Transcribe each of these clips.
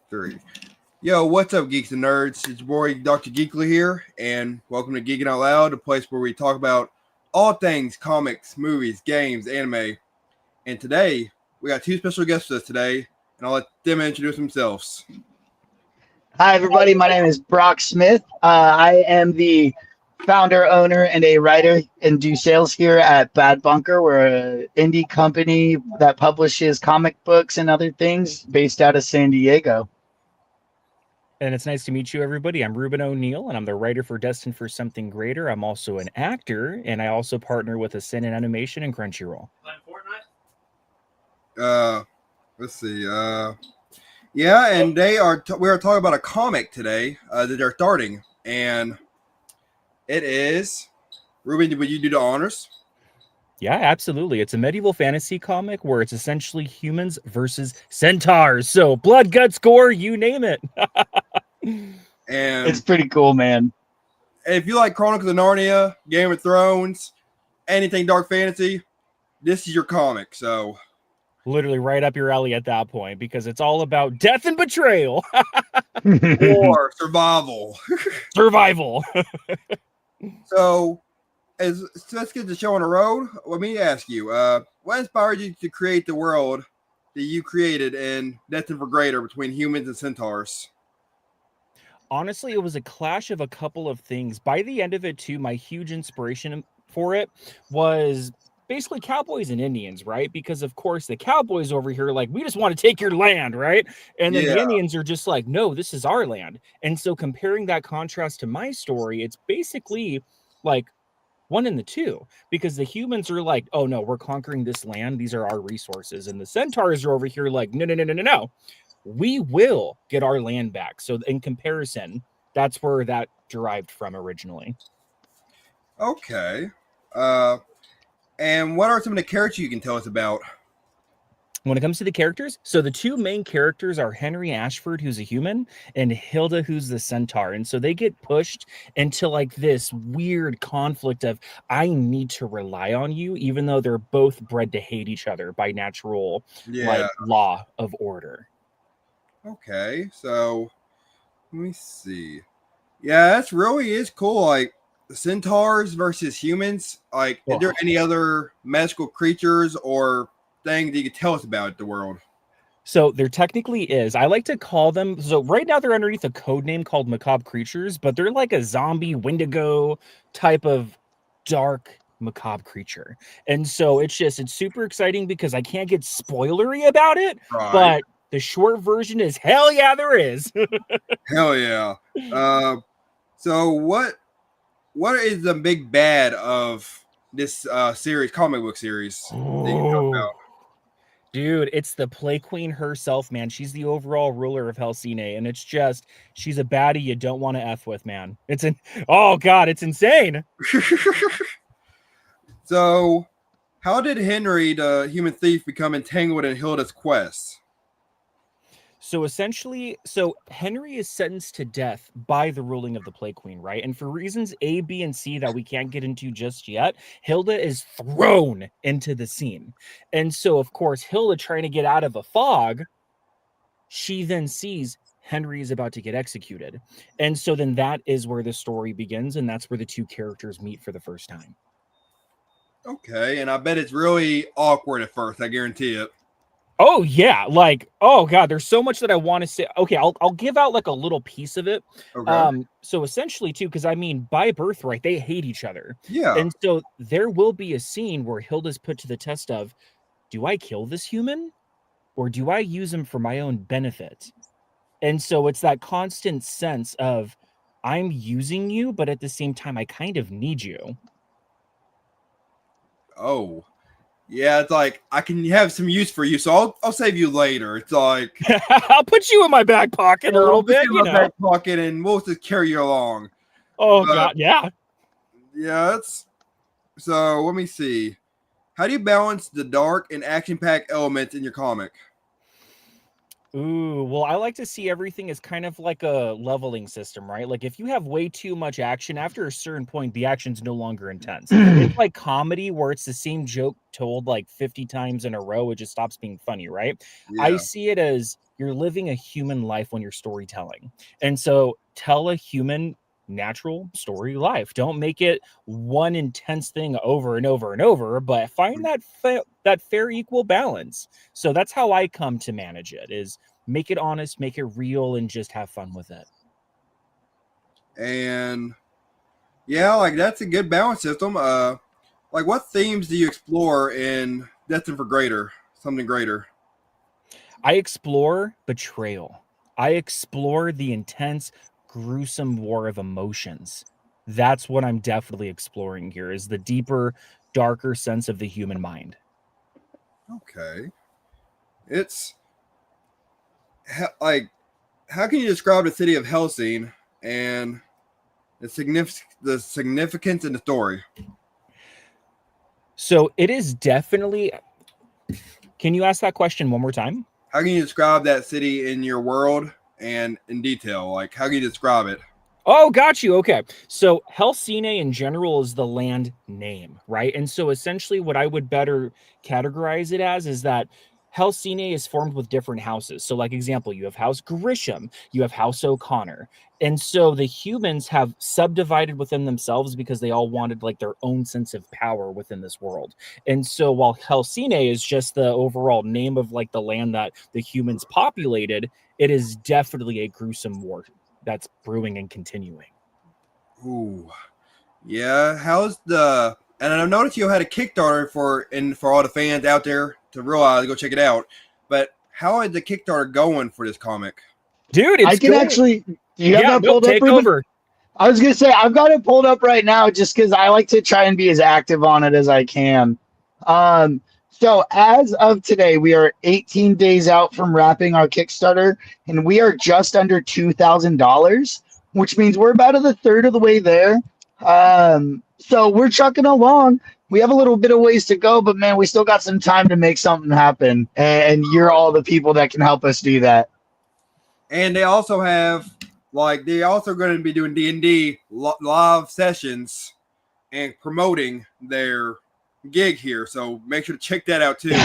Three. Yo, what's up, geeks and nerds? It's your boy Dr. Geekly here, and welcome to Geeking Out Loud, a place where we talk about all things comics, movies, games, anime. And today, we got two special guests with us today, and I'll let them introduce themselves. Hi, everybody. My name is Brock Smith. I am the founder, owner, and a writer and do sales here at Bad Bunker. We're an indie company that publishes comic books and other things based out of San Diego. And it's nice to meet you, everybody. I'm Ruben O'Neill, and I'm the writer for Destined for Something Greater. I'm also an actor, and I also partner with Ascend in Animation and Crunchyroll. Let's see. Yeah, and we are talking about a comic today that they're starting, and it is. Ruben, would you do the honors? Yeah, absolutely. It's a medieval fantasy comic where it's essentially humans versus centaurs. So blood, guts, gore, you name it. And It's pretty cool, man. if you like Chronicles of Narnia, Game of Thrones, anything dark fantasy, this is your comic. So Literally right up your alley at that point, because it's all about death and betrayal. or survival. Survival. So let's get the show on the road. Let me ask you, what inspired you to create the world that you created in Destined for Greater between humans and centaurs? Honestly, it was a clash of a couple of things. By the end of it, too, my huge inspiration for it was basically cowboys and Indians, right? Because, of course, the cowboys over here are like, we just want to take your land, right? And then the Indians are just like, no, this is our land. And so comparing that contrast to my story, it's basically like one and the two, because the humans are like, oh, no, we're conquering this land. These are our resources. And the centaurs are over here like, no. We will get our land back. So in comparison, that's where that derived from originally. Okay. And what are some of the characters you can tell us about? When it comes to the characters, so the two main characters are Henry Ashford, who's a human, and Hilda, who's the centaur. And so they get pushed into like this weird conflict of, I need to rely on you, even though they're both bred to hate each other by natural like law of order. Okay, so let me see. Yeah, that's really is cool. Like centaurs versus humans. Like, is there any other magical creatures or things that you could tell us about the world? So there technically is. I like to call them. So right now they're underneath a code name called macabre creatures, but they're like a zombie Wendigo type of dark macabre creature. And so it's super exciting because I can't get spoilery about it, but the short version is hell yeah, there is. Hell yeah. So what is the big bad of this series, comic book series that you talk about? Dude, it's the Play Queen herself, man. She's the overall ruler of Helsinki, and it's just, she's a baddie you don't want to F with, man. Oh god, it's insane. So how did Henry, the human thief, become entangled in Hilda's quest? So essentially, Henry is sentenced to death by the ruling of the Plague Queen, right? And for reasons A, B, and C that we can't get into just yet, Hilda is thrown into the scene. And so, of course, Hilda, trying to get out of a fog, she then sees Henry is about to get executed. And so then that is where the story begins, and that's where the two characters meet for the first time. Okay, and I bet it's really awkward at first, I guarantee it. Oh yeah, like, oh god, there's so much that I want to say. Okay, I'll give out like a little piece of it. Okay. So essentially too, because I mean, by birthright, they hate each other. Yeah. And so there will be a scene where Hilda's put to the test of, do I kill this human? Or do I use him for my own benefit? And so it's that constant sense of, I'm using you, but at the same time, I kind of need you. Oh. Yeah, it's like, I can have some use for you, so I'll save you later. It's like, I'll put you in my back pocket a little bit, you know. Back pocket, and we'll just carry you along. Oh god, yeah. Yeah, so let me see. How do you balance the dark and action-packed elements in your comic? Ooh, well, I like to see everything as kind of like a leveling system, right? Like if you have way too much action, after a certain point, the action's no longer intense. It's like comedy where it's the same joke told like 50 times in a row. It just stops being funny, right? Yeah. I see it as you're living a human life when you're storytelling. And so tell a human natural story life. Don't make it one intense thing over and over and over, but find that fair equal balance. So that's how I come to manage it, is make it honest, make it real, and just have fun with it. And yeah, like that's a good balance system. Like what themes do you explore in Destined for Greater? Something greater. I explore betrayal. I explore the intense, gruesome war of emotions. That's what I'm definitely exploring here, is the deeper, darker sense of the human mind. Okay. It's like, how can you describe the city of Helsing and the significance in the story? So it is definitely. Can you ask that question one more time? How can you describe that city in your world and in detail? Like, how can you describe it? Oh, got you. Okay. So Helsine in general is the land name, right? And so essentially what I would better categorize it as is that Helsine is formed with different houses. So like example, you have House Grisham, you have House O'Connor. And so the humans have subdivided within themselves because they all wanted like their own sense of power within this world. And so while Helsine is just the overall name of like the land that the humans populated, it is definitely a gruesome war that's brewing and continuing. Ooh, yeah. And I noticed you had a Kickstarter for all the fans out there to realize, go check it out. But how is the Kickstarter going for this comic? Dude, it's I can going. actually. Do you have that pulled up? Take over. I was gonna say I've got it pulled up right now just because I like to try and be as active on it as I can. So as of today, we are 18 days out from wrapping our Kickstarter, and we are just under $2,000, which means we're about a third of the way there. So we're trucking along. We have a little bit of ways to go, but man, we still got some time to make something happen. And you're all the people that can help us do that. And they also have, like, they're also going to be doing D&D live sessions and promoting their gig here. So make sure to check that out too.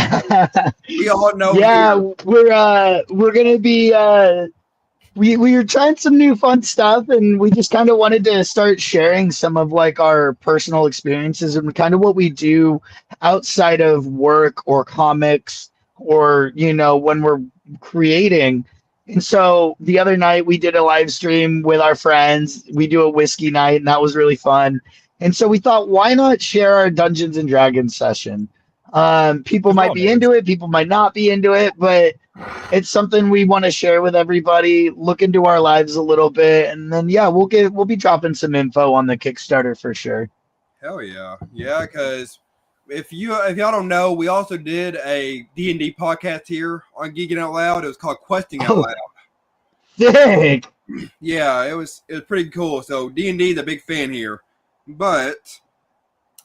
We all know. Yeah, we're gonna be we were trying some new fun stuff, and we just kind of wanted to start sharing some of like our personal experiences and kind of what we do outside of work or comics, or when we're creating. And so the other night we did a live stream with our friends. We do a whiskey night, and that was really fun. And so we thought, why not share our Dungeons and Dragons session? People might be into it, people might not be into it, but it's something we want to share with everybody, look into our lives a little bit, and then we'll be dropping some info on the Kickstarter for sure. Hell yeah. Yeah, because if y'all don't know, we also did a D&D podcast here on Geeking Out Loud. It was called Questing Out Loud. Sick. Yeah, it was pretty cool. So D&D is a big fan here. But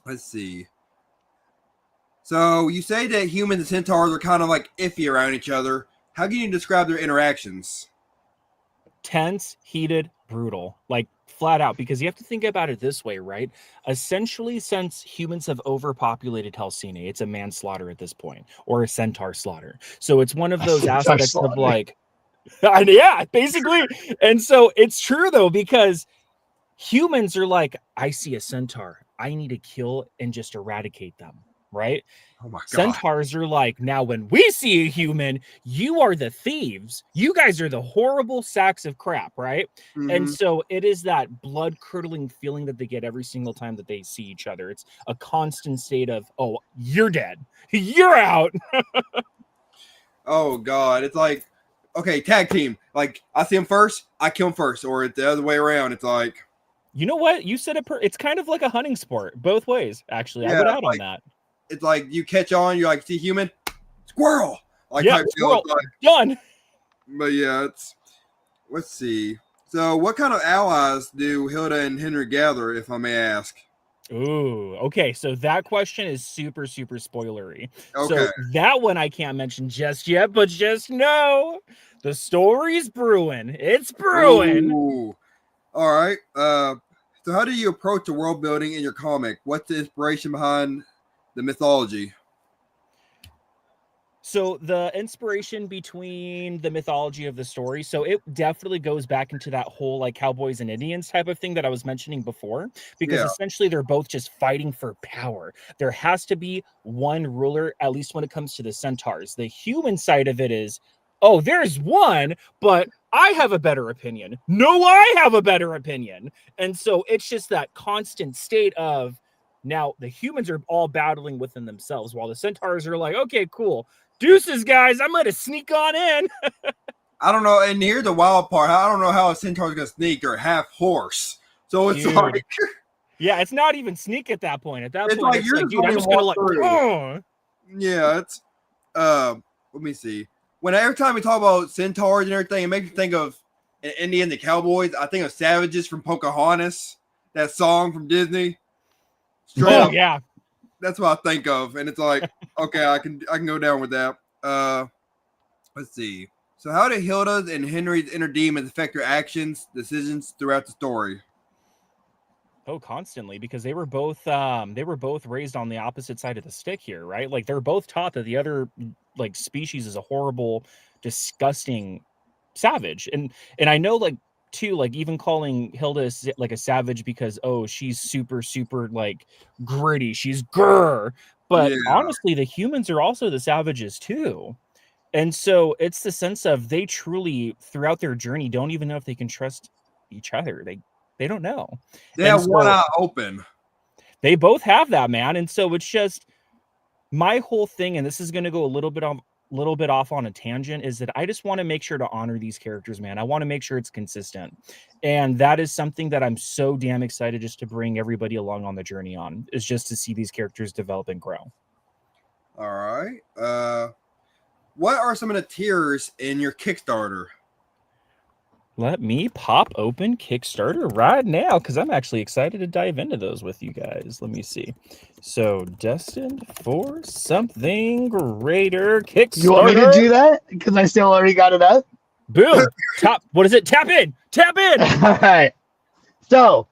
let's see. So you say that humans and centaurs are kind of like iffy around each other. How can you describe their interactions? Tense, heated, brutal, like flat out, because you have to think about it this way, right? Essentially, since humans have overpopulated Helsine, it's a manslaughter at this point, or a centaur slaughter. So it's one of those aspects of like, yeah, basically. And so it's true though, because humans are like, I see a centaur, I need to kill and just eradicate them, right? Oh my God. Centaurs are like, now when we see a human, you are the thieves. You guys are the horrible sacks of crap, right? Mm-hmm. And so it is that blood-curdling feeling that they get every single time that they see each other. It's a constant state of, oh, you're dead. You're out. Oh, God. It's like, okay, tag team. Like, I see him first, I kill him first. Or it's the other way around. It's like... You know what? You said it. It's kind of like a hunting sport, both ways, actually. Yeah, I would add on that. It's like you catch on, you're like, see human, squirrel. Like, yeah, squirrel. Like, done. But yeah, let's see. So what kind of allies do Hilda and Henry gather, if I may ask? Ooh, okay. So that question is super, super spoilery. Okay. So that one I can't mention just yet, but just know the story's brewing. It's brewing. Ooh. All right. So how do you approach the world building in your comic? What's the inspiration behind the mythology? So the inspiration between the mythology of the story, so it definitely goes back into that whole like cowboys and Indians type of thing that I was mentioning before, because Yeah. essentially they're both just fighting for power. There has to be one ruler, at least when it comes to the centaurs. The human side of it is, oh, there's one, but I have a better opinion. No, I have a better opinion. And so it's just that constant state of, now the humans are all battling within themselves while the centaurs are like, okay, cool. Deuces, guys, I'm going to sneak on in. I don't know. And here's the wild part. I don't know how a centaur's going to sneak. They're half horse. So it's Dude. like. Yeah, it's not even sneak at that point. At that It's point, like it's you're like, just dude, I'm letting just going to walk like, through. oh. Yeah, it's. Let me see. Every time we talk about centaurs and everything, it makes me think of an Indian, the cowboys. I think of Savages from Pocahontas, that song from Disney. Straight Oh, up, yeah. that's what I think of, and it's like, okay, I can go down with that. Let's see. So, how do Hilda's and Henry's inner demons affect their actions, decisions throughout the story? Oh, constantly, because they were both raised on the opposite side of the stick here, right? Like they're both taught that the other like species is a horrible, disgusting savage. And I know like too, like even calling Hilda like a savage because oh, she's super like gritty, she's grr. But Yeah, honestly, the humans are also the savages too. And so it's the sense of they truly throughout their journey don't even know if they can trust each other. They don't know. they And have one so eye open. they both have that, man. And so it's just my whole thing, and this is going to go a little bit off on a tangent, is that I just want to make sure to honor these characters, man. I want to make sure it's consistent. And that is something that I'm so damn excited just to bring everybody along on the journey on, is just to see these characters develop and grow. All right. What are some of the tiers in your Kickstarter? Let me pop open Kickstarter right now because I'm actually excited to dive into those with you guys. Let me see. So, Destined for Something Greater Kickstarter. You want me to do that? Because I still already got it up. Boom. What is it? Tap in. All right. So,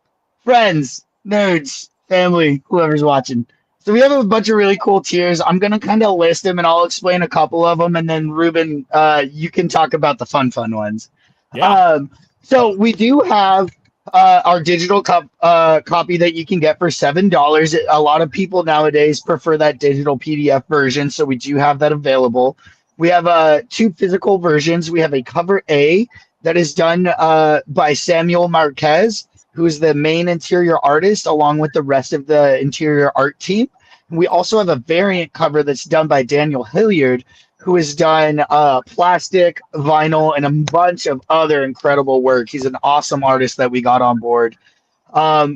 friends, nerds, family, whoever's watching. So we have a bunch of really cool tiers. I'm going to kind of list them and I'll explain a couple of them. And then Ruben, you can talk about the fun ones. Yeah. So we do have our digital copy that you can get for $7. A lot of people nowadays prefer that digital PDF version. So we do have that available. We have two physical versions. We have a cover A that is done by Samuel Marquez, who is the main interior artist, along with the rest of the interior art team. We also have a variant cover that's done by Daniel Hilliard, who has done plastic, vinyl, and a bunch of other incredible work. He's an awesome artist that we got on board.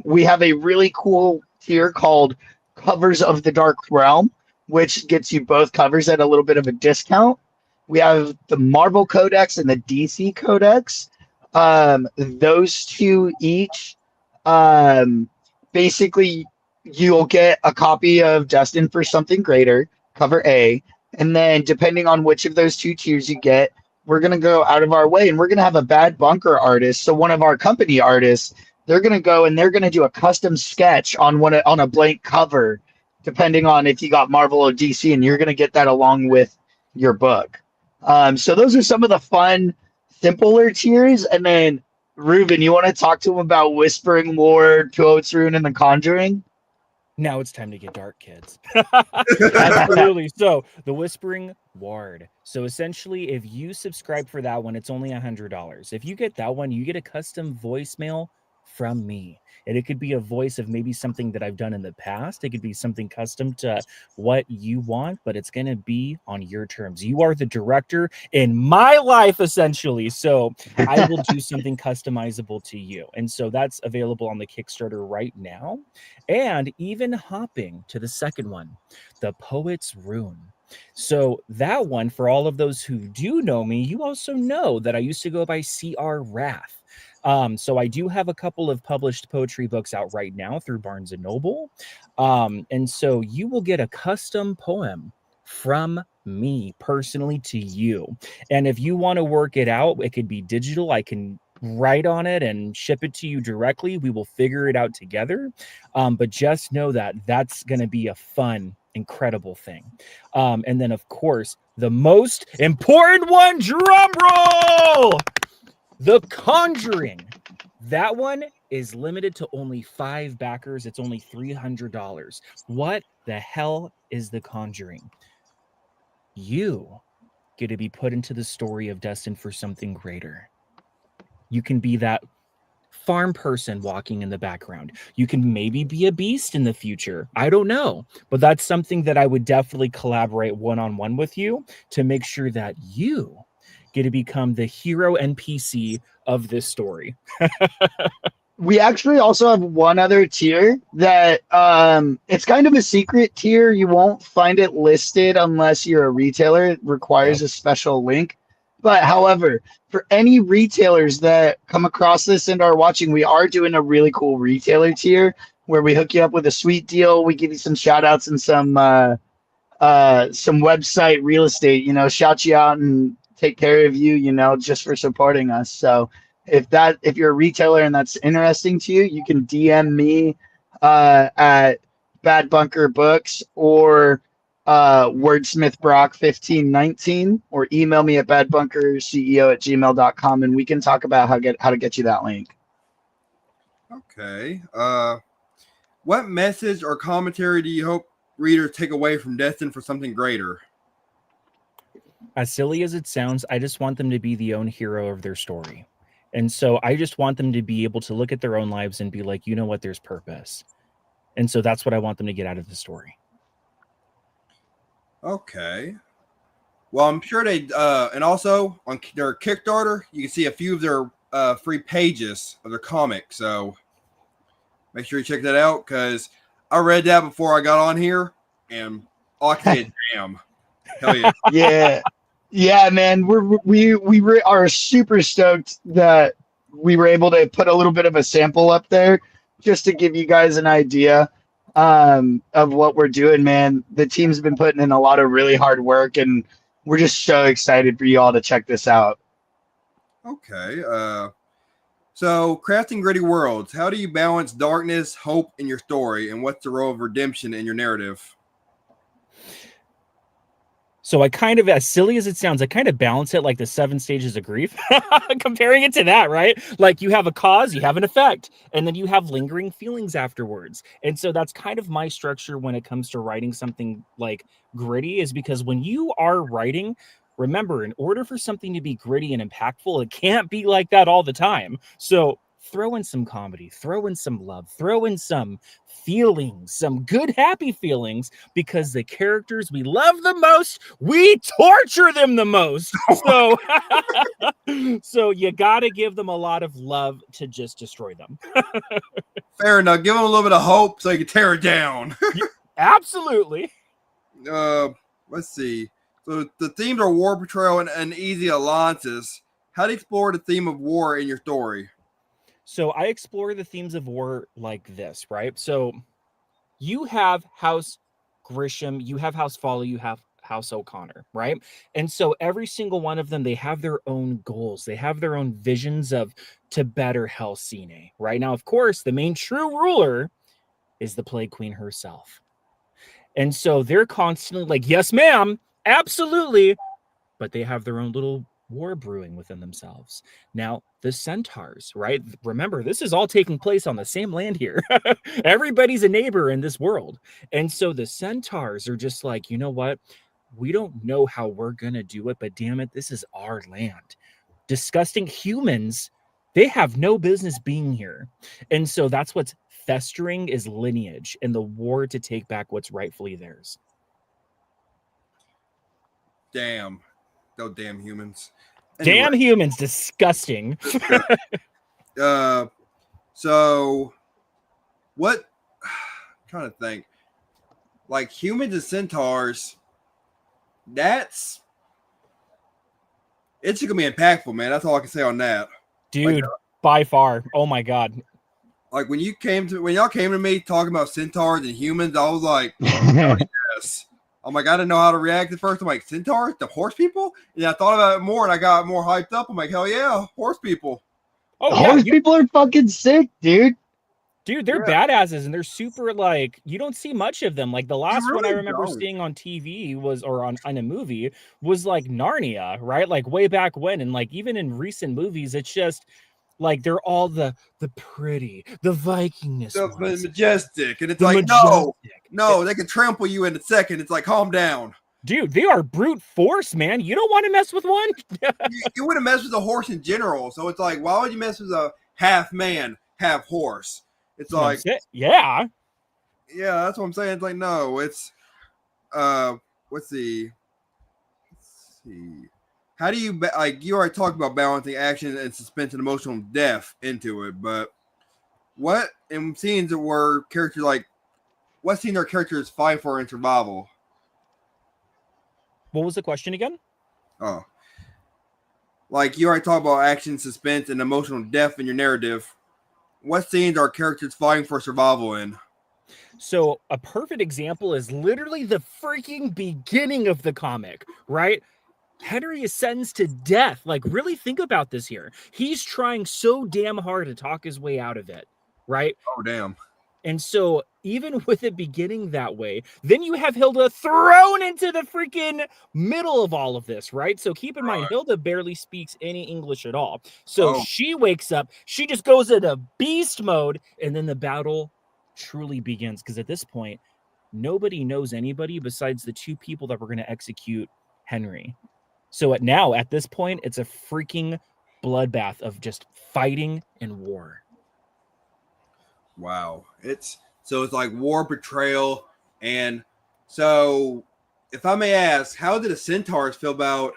We have a really cool tier called Covers of the Dark Realm, which gets you both covers at a little bit of a discount. We have the Marvel Codex and the DC Codex. Those two each, basically, you'll get a copy of Destined for Something Greater, cover A, and then depending on which of those two tiers you get, we're going to go out of our way and we're going to have a Bad Bunker artist. So one of our company artists, they're going to go and they're going to do a custom sketch on a blank cover, depending on if you got Marvel or DC, and you're going to get that along with your book. So those are some of the fun, simpler tiers. And then Ruben, you want to talk to him about Whispering Lord, Poet's Rune, and The Conjuring? Now it's time to get dark, kids. Absolutely. So the Whispering Ward. So essentially, if you subscribe for that one, it's only $100. If you get that one, you get a custom voicemail from me. And it could be a voice of maybe something that I've done in the past. It could be something custom to what you want, but it's going to be on your terms. You are the director in my life, essentially. So I will do something customizable to you. And so that's available on the Kickstarter right now. And even hopping to the second one, the Poet's Rune. So that one, for all of those who do know me, you also know that I used to go by CR Wrath. So I do have a couple of published poetry books out right now through Barnes & Noble. And so you will get a custom poem from me personally to you. And if you want to work it out, it could be digital. I can write on it and ship it to you directly. We will figure it out together. But just know that that's going to be a fun incredible thing. And then, of course, the most important one, drum roll, The Conjuring. That one is limited to only 5 backers. It's only $300. What the hell is The Conjuring? You get to be put into the story of Destined for something greater. You can be that farm person walking in the background. You can maybe be a beast in the future. I don't know. But that's something that I would definitely collaborate one-on-one with you to make sure that you get to become the hero NPC of this story. We actually also have one other tier that it's kind of a secret tier. You won't find it listed unless you're a retailer. It requires a special link. But however, for any retailers that come across this and are watching, we are doing a really cool retailer tier where we hook you up with a sweet deal. We give you some shout outs and some website real estate, shout you out and take care of you, just for supporting us. So if you're a retailer and that's interesting to you, you can DM me at Bad Bunker Books or wordsmithbrock1519 or email me at badbunkerceo@gmail.com and we can talk about how to get you that link. Okay. What message or commentary do you hope readers take away from Destined for something greater? As silly as it sounds, I just want them to be the own hero of their story. And so I just want them to be able to look at their own lives and be like, you know what, there's purpose. And so that's what I want them to get out of the story. Okay. Well, I'm sure they, and also on their Kickstarter, you can see a few of their free pages of their comic. So make sure you check that out because I read that before I got on here and all I can say is damn. Hell yeah. Yeah. Yeah, man, we are super stoked that we were able to put a little bit of a sample up there just to give you guys an idea of what we're doing, man. The team's been putting in a lot of really hard work, and we're just so excited for you all to check this out. Okay. So crafting gritty worlds, how do you balance darkness, hope in your story, and what's the role of redemption in your narrative? So I kind of, as silly as it sounds, I kind of balance it like the 7 stages of grief, comparing it to that, right? Like you have a cause, you have an effect, and then you have lingering feelings afterwards. And so that's kind of my structure when it comes to writing something like gritty, is because when you are writing, remember, in order for something to be gritty and impactful, it can't be like that all the time. So throw in some comedy, throw in some love, throw in some feelings, some good, happy feelings, because the characters we love the most, we torture them the most. So, so you got to give them a lot of love to just destroy them. Fair enough. Give them a little bit of hope so you can tear it down. Absolutely. Let's see. So the themes are war, betrayal, and easy alliances. How do you explore the theme of war in your story? So I explore the themes of war like this, right? So you have House Grisham, you have House Follow, you have House O'Connor, right? And so every single one of them, they have their own goals. They have their own visions of to better Halcyon, right? Now, of course, the main true ruler is the Plague Queen herself. And so they're constantly like, yes, ma'am, absolutely. But they have their own little war brewing within themselves. Now, the centaurs, right? Remember, this is all taking place on the same land here. Everybody's a neighbor in this world. And so the centaurs are just like, you know what? We don't know how we're going to do it, but damn it, this is our land. Disgusting humans, they have no business being here. And so that's what's festering is lineage and the war to take back what's rightfully theirs. Damn. Oh, damn humans. Anyway. Damn humans, disgusting. So what I'm trying to think. Like humans and centaurs, it's gonna be impactful, man. That's all I can say on that. Dude, like, by far. Oh my god. Like when y'all came to me talking about centaurs and humans, I was like, oh, yes. I'm like, I didn't know how to react at first. I'm like, centaurs? The horse people? And I thought about it more and I got more hyped up. I'm like, hell yeah, horse people. Oh, horse people are fucking sick, dude. Dude, they're Yeah. badasses, and they're super, like, you don't see much of them. Like, the last one I really remember don't. seeing on TV was, or on a movie, was like Narnia, right? Like way back when. And like even in recent movies, it's just like they're all the pretty, the Vikingness The ones, majestic, and it's the like, majestic. no, they can trample you in a second. It's like, calm down. Dude, they are brute force, man. You don't want to mess with one. You wouldn't mess with a horse in general. So it's like, why would you mess with a half man, half horse? It's like, yeah. yeah, that's what I'm saying. It's like, no, it's let's see. How do you like? You already talked about balancing action and suspense and emotional depth into it, but what in scenes where characters like, what scene are characters fight for in survival? What was the question again? Oh, like you already talked about action, suspense, and emotional depth in your narrative. What scenes are characters fighting for survival in? So a perfect example is literally the freaking beginning of the comic, right? Henry is sentenced to death. Like, really think about this here. He's trying so damn hard to talk his way out of it, right? Oh, damn. And so even with it beginning that way, then you have Hilda thrown into the freaking middle of all of this, right? So keep in mind, Hilda barely speaks any English at all. So she wakes up, she just goes into beast mode, and then the battle truly begins. Because at this point, nobody knows anybody besides the two people that were going to execute Henry. So at this point, it's a freaking bloodbath of just fighting and war. Wow. It's like war, betrayal, and so if I may ask, how did the centaurs feel about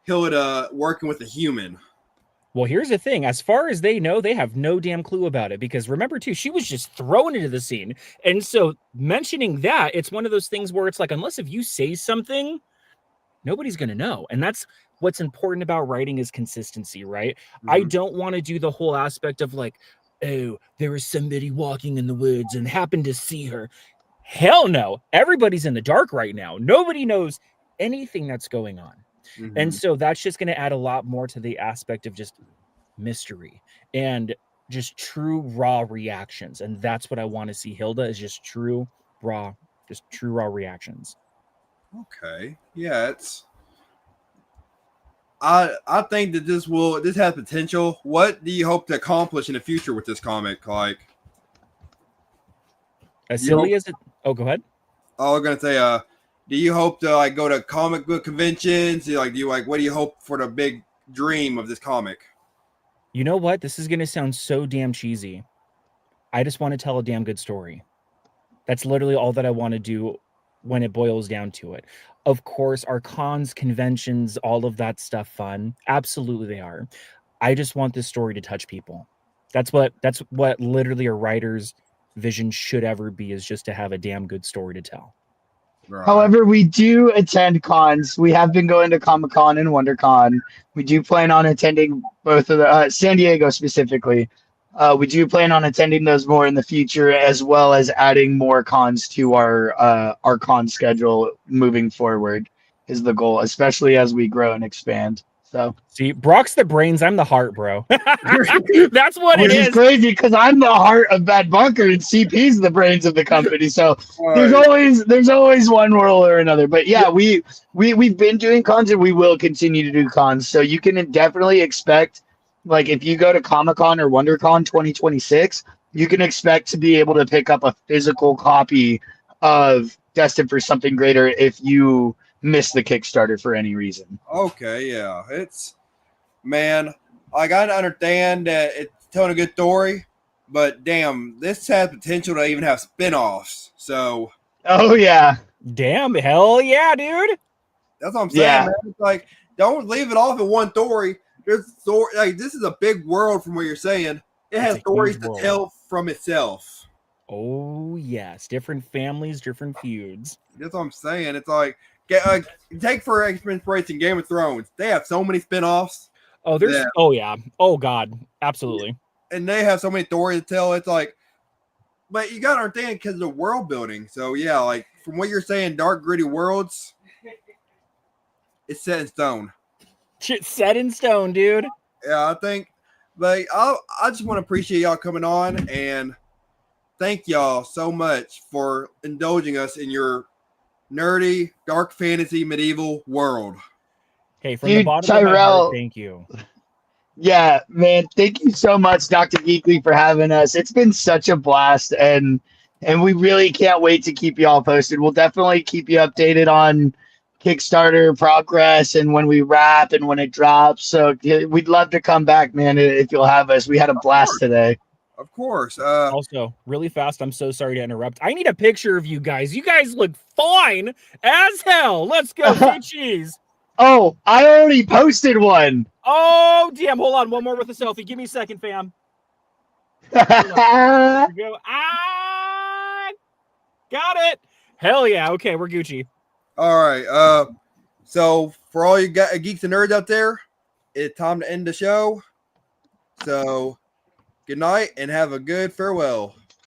Hilda working with a human? Well, here's the thing. As far as they know, they have no damn clue about it, because remember too, she was just thrown into the scene. And so mentioning that, it's one of those things where it's like, unless if you say something, nobody's going to know. And that's what's important about writing is consistency, right? Mm-hmm. I don't want to do the whole aspect of like, oh, there was somebody walking in the woods and happened to see her. Hell no. Everybody's in the dark right now. Nobody knows anything that's going on. Mm-hmm. And so that's just going to add a lot more to the aspect of just mystery and just true raw reactions. And that's what I want to see. Hilda is just true raw reactions. Okay. Yeah, it's I think that this has potential. What do you hope to accomplish in the future with this comic? Like, as silly as it. Oh, go ahead. I was gonna say, do you hope to like go to comic book conventions? What do you hope for the big dream of this comic? You know what? This is gonna sound so damn cheesy. I just want to tell a damn good story. That's literally all that I want to do when it boils down to it. Of course, are cons, conventions, all of that stuff fun? Absolutely they are. I just want this story to touch people. That's what literally a writer's vision should ever be, is just to have a damn good story to tell. Right. However, we do attend cons. We have been going to Comic-Con and WonderCon. We do plan on attending both of the San Diego specifically. We do plan on attending those more in the future, as well as adding more cons to our con schedule moving forward is the goal, especially as we grow and expand. So see, Brock's the brains, I'm the heart, bro. That's what it is. Which is crazy because I'm the heart of Bad Bunker and CP's the brains of the company. So there's always one role or another. But yeah, we've been doing cons and we will continue to do cons. So you can definitely expect, like, if you go to Comic-Con or WonderCon 2026, you can expect to be able to pick up a physical copy of Destined for Something Greater if you miss the Kickstarter for any reason. Okay, yeah. Man, I gotta understand that it's telling a good story, but damn, this has potential to even have spin-offs. So oh yeah. Damn, hell yeah, dude. That's what I'm saying, man. It's like, don't leave it off at one story. There's story, like, this is a big world from what you're saying. It has stories to tell from itself. Oh yes, different families, different feuds. That's what I'm saying. It's like, take for inspiration Game of Thrones. They have so many spin-offs. Oh, oh yeah. Oh god, absolutely. And they have so many stories to tell. It's like, but you gotta understand because of the world building. So yeah, like from what you're saying, dark, gritty worlds, it's set in stone. Shit, set in stone, dude. Yeah, I think But I just want to appreciate y'all coming on and thank y'all so much for indulging us in your nerdy, dark fantasy, medieval world. Hey, from the Dude, bottom of my heart, Tyrell, thank you. yeah, man, thank you so much, Dr. Geekly, for having us. It's been such a blast, and we really can't wait to keep you all posted. We'll definitely keep you updated on Kickstarter progress and when we wrap and when it drops. So yeah, we'd love to come back, man, if you'll have us. We had a Of blast course. today. Of course. Also, really fast, I'm so sorry to interrupt. I need a picture of you guys. You guys look fine as hell. Let's go, say cheese. Oh, I already posted one. Oh, damn. Hold on. One more with a selfie. Give me a second, fam. Here we go. Ah, got it. Hell yeah. Okay, we're Gucci. All right. So for all you geeks and nerds out there, it's time to end the show. So good night and have a good farewell.